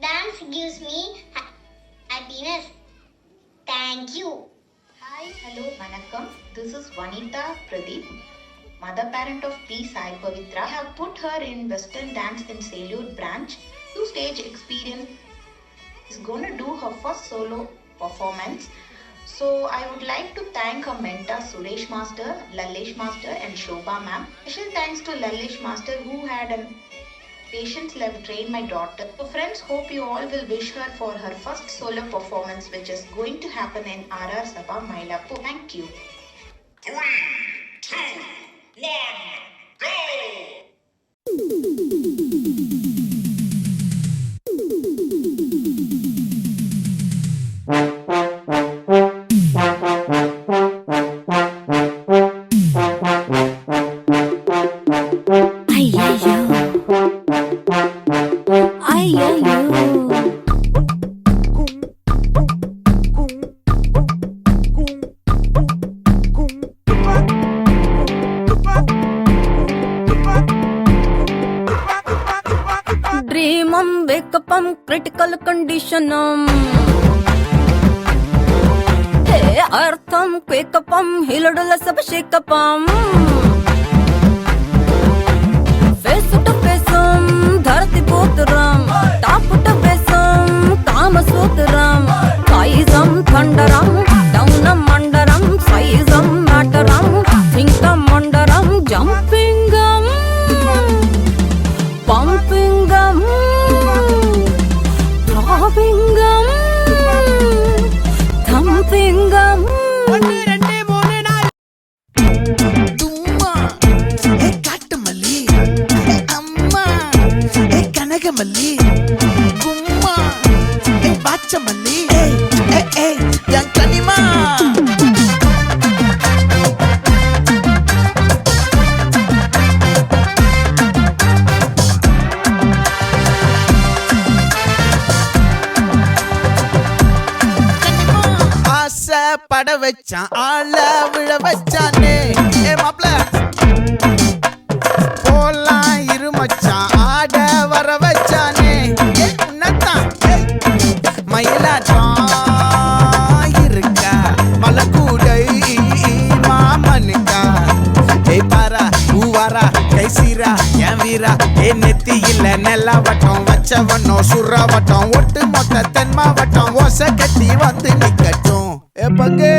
Dance gives me happiness. Thank you. Hi, hello, vanakkam. This is Vanita Pradeep, mother parent of P. Sai Pavitra. I have put her in Western dance in Salute branch. 2-stage experience. Is gonna do her first solo performance. So I would like to thank her mentor Suresh Master, Lallesh Master and Shobha ma'am. Special thanks to Lallesh Master who had an patience level train my daughter. So friends, hope you all will wish her for her first solo performance which is going to happen in RR Sabha, Mylapore. Thank you. 3, 2, 1, go! Dream wake up critical condition hey eartham quake up hilodula sab shake up face to face dharati putram top to base kama sutram kaisam thundaram downam mandaram sizeam matteram thinkam mandaram jumping pumping throbbing thumping தும்மா ஏ காட்டுமல்லி ஏ அம்மா ஏ கனகமல்லி கும்மா ஏ பாச்சமல்லி ஏ ஏ என் கனிமா பட வச்சான் ஆள விழ வச்சானே ஏ மாப்ள போலாம் இருமச்சான் ஆட வர வச்சானே ஏ உன்னத்தான் மயிலாட்டம் இருக்கா மலக்கூடை மாமனுக்கா ஏ பாரா பூவாரா கைசீரா என் வீரா ஏ நெத்தி இல்ல நெல்லா வட்டம் வச்சவனோ சுறா வட்டம் ஒட்டு மொத்த தென் மாவட்டம் ஓசை கட்டி வந்து நிக்கட்டும் ஏ பங்கே